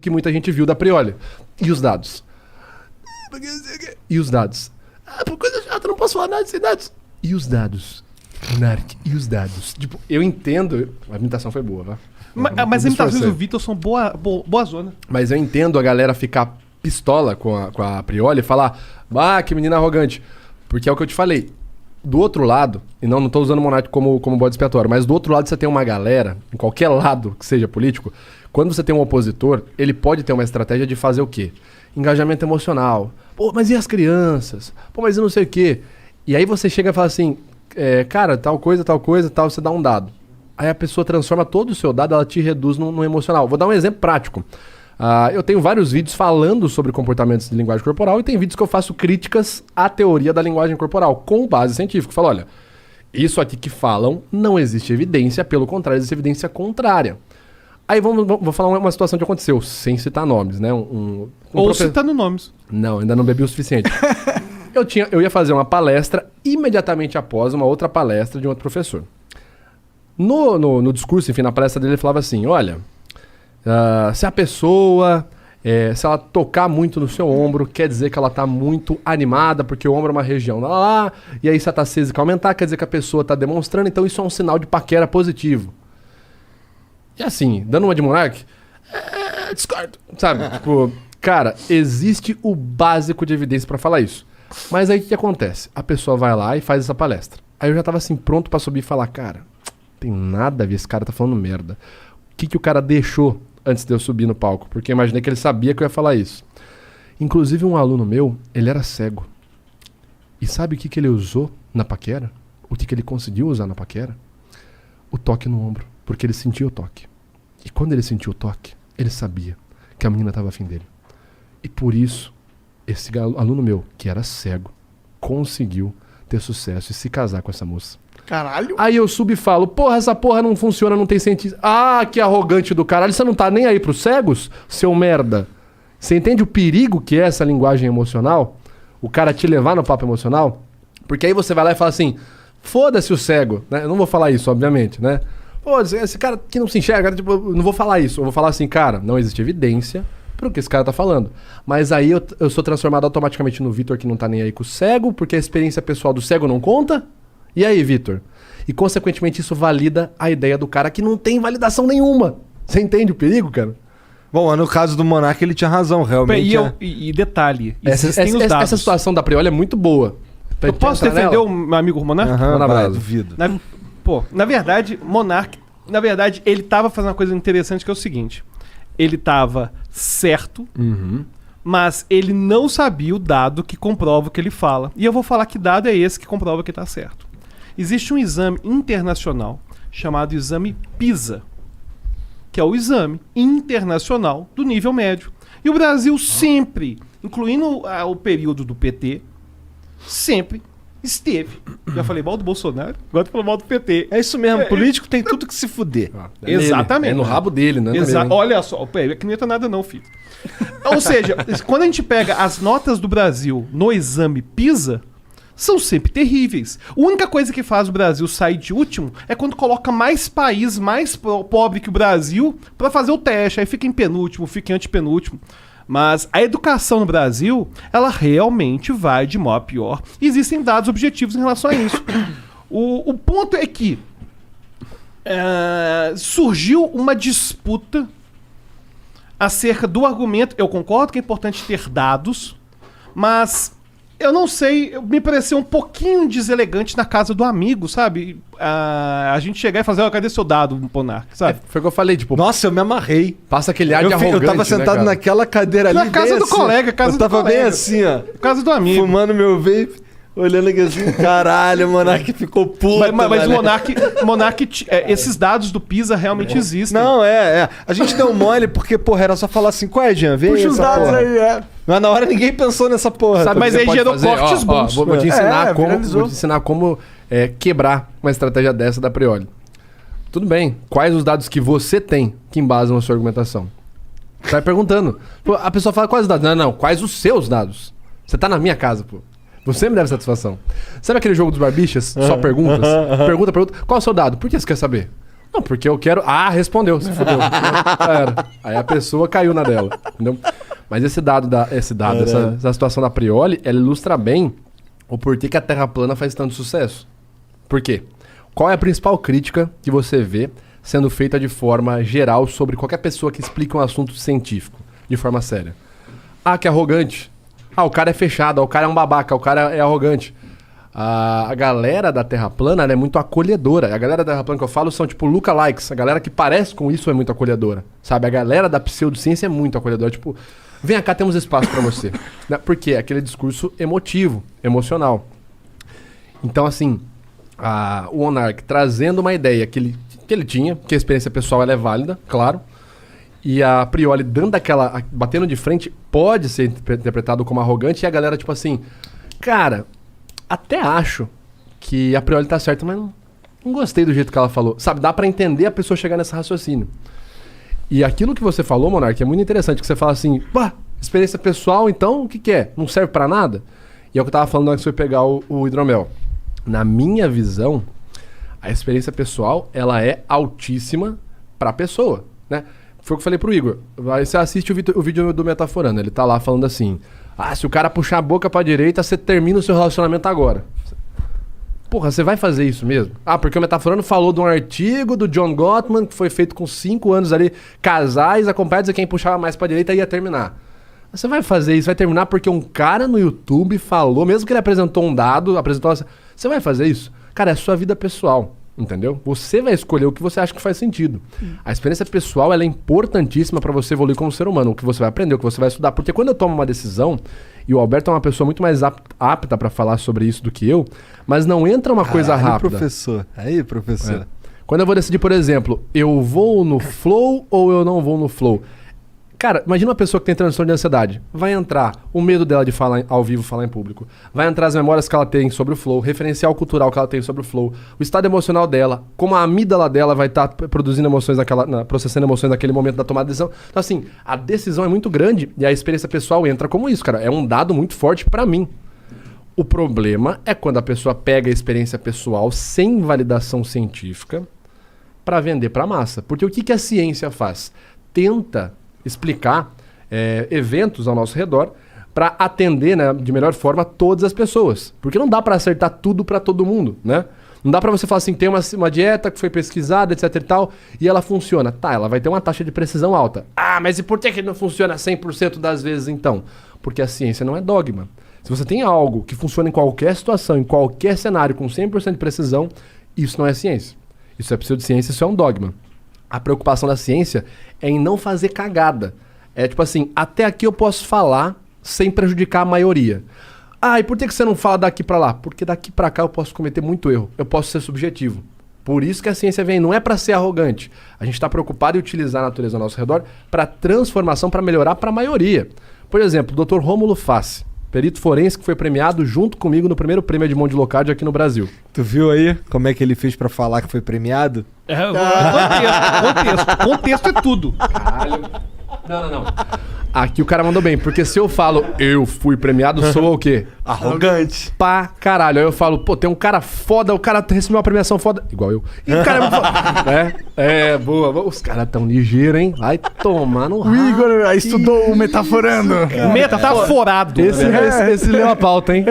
que muita gente viu da Prioli. E os dados? E os dados? Ah, por coisa chata, não posso falar nada desses dados. E os dados? Monark, e os dados? Tipo, eu entendo... A imitação foi boa, tá? Mas as imitações do Vitor são boa zona. Mas eu entendo a galera ficar pistola com a Prioli e falar, que menina arrogante. Porque é o que eu te falei. Do outro lado, e não tô usando o Monark como bode expiatório, mas do outro lado você tem uma galera, em qualquer lado que seja político, quando você tem um opositor, ele pode ter uma estratégia de fazer o quê? Engajamento emocional. Pô, mas e as crianças? Pô, mas e não sei o quê? E aí você chega e fala assim, cara, tal coisa, você dá um dado. Aí a pessoa transforma todo o seu dado, ela te reduz no emocional. Vou dar um exemplo prático. Eu tenho vários vídeos falando sobre comportamentos de linguagem corporal e tem vídeos que eu faço críticas à teoria da linguagem corporal, com base científica. Eu falo, olha, isso aqui que falam não existe evidência, pelo contrário, existe evidência contrária. Aí vou falar uma situação que aconteceu, sem citar nomes, né? Ou citando nomes. Não, ainda não bebi o suficiente. Eu ia fazer uma palestra imediatamente após uma outra palestra de um outro professor. No discurso, enfim, na palestra dele, ele falava assim, olha... se a pessoa, se ela tocar muito no seu ombro, quer dizer que ela tá muito animada, porque o ombro é uma região lá, e aí se a taxísica aumentar, quer dizer que a pessoa tá demonstrando, então isso é um sinal de paquera positivo. E assim, dando uma de Monark, discordo, sabe? Tipo, cara, existe o básico de evidência pra falar isso. Mas aí o que acontece? A pessoa vai lá e faz essa palestra. Aí eu já tava assim, pronto pra subir e falar, cara, tem nada a ver, esse cara tá falando merda. O que o cara deixou antes de eu subir no palco? Porque eu imaginei que ele sabia que eu ia falar isso. Inclusive um aluno meu, ele era cego. E sabe o que ele usou na paquera? O que ele conseguiu usar na paquera? O toque no ombro. Porque ele sentiu o toque. E quando ele sentiu o toque, ele sabia que a menina estava afim dele. E por isso, esse aluno meu, que era cego, conseguiu ter sucesso e se casar com essa moça. Caralho. Aí eu subo e falo, porra, essa porra não funciona, não tem sentido. Ah, que arrogante do caralho. Você não tá nem aí pros cegos, seu merda? Você entende o perigo que é essa linguagem emocional? O cara te levar no papo emocional? Porque aí você vai lá e fala assim, foda-se o cego, né? Eu não vou falar isso, obviamente, né? Pô, esse cara que não se enxerga, tipo, eu não vou falar isso. Eu vou falar assim, cara, não existe evidência pro que esse cara tá falando. Mas aí eu sou transformado automaticamente no Vitor que não tá nem aí com o cego, porque a experiência pessoal do cego não conta? E aí, Vitor? E, consequentemente, isso valida a ideia do cara que não tem validação nenhuma. Você entende o perigo, cara? Bom, no caso do Monark, ele tinha razão, realmente. E detalhe, essa situação da Prioli é muito boa. Eu posso defender o meu amigo Monark? Duvido. Na verdade, Monark, ele tava fazendo uma coisa interessante que é o seguinte. Ele tava certo, mas ele não sabia o dado que comprova o que ele fala. E eu vou falar que dado é esse que comprova que tá certo. Existe um exame internacional chamado exame PISA, que é o exame internacional do nível médio. E o Brasil sempre, incluindo o período do PT, sempre esteve. Já falei mal do Bolsonaro, agora tô falando mal do PT. É isso mesmo, político tem tudo que se fuder. Exatamente. É no rabo dele, né? Olha só, que não entra nada não, filho. Ou seja, quando a gente pega as notas do Brasil no exame PISA, são sempre terríveis. A única coisa que faz o Brasil sair de último é quando coloca mais país mais pobre que o Brasil pra fazer o teste. Aí fica em penúltimo, fica em antepenúltimo. Mas a educação no Brasil, ela realmente vai de mal a pior. E existem dados objetivos em relação a isso. O ponto é que surgiu uma disputa acerca do argumento. Eu concordo que é importante ter dados, mas eu não sei, me pareceu um pouquinho deselegante na casa do amigo, sabe? A gente chegar e fazer, cadê seu dado, Monark, sabe? Foi o que eu falei, tipo... Nossa, eu me amarrei. Passa aquele ar de arrogante, eu tava sentado naquela cadeira ali. Na casa do colega, casa do colega. Eu tava bem assim, ó. Casa do amigo. Fumando meu vape, olhando aqui assim, caralho, o Monark ficou puto. Mas o Monark, esses dados do PISA realmente existem. Não, a gente deu mole porque, porra, era só falar assim, qual é, Jean? Vem puxa os dados porra. aí, Mas na hora ninguém pensou nessa porra. Sabe, mas aí gerou cortes bons. Vou te ensinar como quebrar uma estratégia dessa da Prioli. Tudo bem. Quais os dados que você tem que embasam a sua argumentação? Você vai perguntando. Pô, a pessoa fala, quais os dados? Não. Quais os seus dados? Você tá na minha casa, pô. Você me deve satisfação. Sabe aquele jogo dos barbichas? Só perguntas? Pergunta. Qual é o seu dado? Por que você quer saber? Não, porque eu quero... Ah, respondeu, se fudeu. Era. Aí a pessoa caiu na dela, entendeu? Mas essa situação da Prioli, ela ilustra bem o porquê que a Terra plana faz tanto sucesso. Por quê? Qual é a principal crítica que você vê sendo feita de forma geral sobre qualquer pessoa que explica um assunto científico, de forma séria? Ah, que é arrogante. Ah, o cara é fechado, o cara é um babaca, o cara é arrogante. A galera da Terra plana ela é muito acolhedora. A galera da Terra plana que eu falo são tipo lookalikes. A galera que parece com isso é muito acolhedora. Sabe? A galera da pseudociência é muito acolhedora. Tipo, vem cá, temos espaço pra você. Né? Porque é aquele discurso emotivo, emocional. Então, assim, o Monark trazendo uma ideia que ele tinha, que a experiência pessoal ela é válida, claro. E a Prioli dando batendo de frente, pode ser interpretado como arrogante. E a galera, tipo assim, cara... Até acho que a Prioli tá certa, mas não gostei do jeito que ela falou. Sabe, dá pra entender a pessoa chegar nesse raciocínio. E aquilo que você falou, Monark, é muito interessante, que você fala assim, experiência pessoal, então, o que é? Não serve pra nada? E é o que eu tava falando antes que você foi pegar o hidromel. Na minha visão, a experiência pessoal, ela é altíssima pra pessoa, né? Foi o que eu falei pro Igor. Aí você assiste o vídeo do Metaforando, ele tá lá falando assim... Ah, se o cara puxar a boca pra direita, você termina o seu relacionamento agora. Porra, você vai fazer isso mesmo? Ah, porque o Metaforando falou de um artigo do John Gottman, que foi feito com 5 anos ali, casais acompanhados e quem puxava mais pra direita ia terminar. Você vai fazer isso, vai terminar porque um cara no YouTube falou, mesmo que ele apresentou um dado, você vai fazer isso? Cara, é a sua vida pessoal. Entendeu? Você vai escolher o que você acha que faz sentido. A experiência pessoal ela é importantíssima para você evoluir como ser humano. O que você vai aprender, o que você vai estudar. Porque quando eu tomo uma decisão, e o Alberto é uma pessoa muito mais apta para falar sobre isso do que eu, mas não entra uma coisa rápida. Aí, professor. É. Quando eu vou decidir, por exemplo, eu vou no flow ou eu não vou no flow? Cara, imagina uma pessoa que tem transtorno de ansiedade. Vai entrar o medo dela de falar ao vivo, falar em público. Vai entrar as memórias que ela tem sobre o flow, referencial cultural que ela tem sobre o flow, o estado emocional dela, como a amígdala dela vai estar produzindo emoções processando emoções naquele momento da tomada de decisão. Então, assim, a decisão é muito grande e a experiência pessoal entra como isso, cara. É um dado muito forte pra mim. O problema é quando a pessoa pega a experiência pessoal sem validação científica pra vender pra massa. Porque o que a ciência faz? Tenta explicar eventos ao nosso redor para atender, né, de melhor forma todas as pessoas. Porque não dá para acertar tudo para todo mundo, né? Não dá para você falar assim, tem uma dieta que foi pesquisada, etc e tal, e ela funciona. Tá, ela vai ter uma taxa de precisão alta. Ah, mas e por que não funciona 100% das vezes então? Porque a ciência não é dogma. Se você tem algo que funciona em qualquer situação, em qualquer cenário, com 100% de precisão, isso não é ciência. Isso é pseudociência, isso é um dogma. A preocupação da ciência é em não fazer cagada. É tipo assim, até aqui eu posso falar sem prejudicar a maioria. Ah, e por que você não fala daqui pra lá? Porque daqui pra cá eu posso cometer muito erro. Eu posso ser subjetivo. Por isso que a ciência vem, não é pra ser arrogante. A gente tá preocupado em utilizar a natureza ao nosso redor pra transformação, pra melhorar pra maioria. Por exemplo, o Dr. Rômulo Fassi, perito forense que foi premiado junto comigo no primeiro prêmio Edmond de Locárdio aqui no Brasil. Tu viu aí como é que ele fez pra falar que foi premiado? Contexto é tudo. Caralho. Não. Aqui o cara mandou bem, porque se eu falo eu fui premiado, sou o quê? Arrogante. Pra caralho. Aí eu falo, pô, tem um cara foda, o cara recebeu uma premiação foda. Igual eu. E o cara é muito foda. Boa. Os caras tão ligeiros, hein? Vai tomar no O Igor estudou o Metaforando. O meta tá forado. Esse leu a pauta, hein?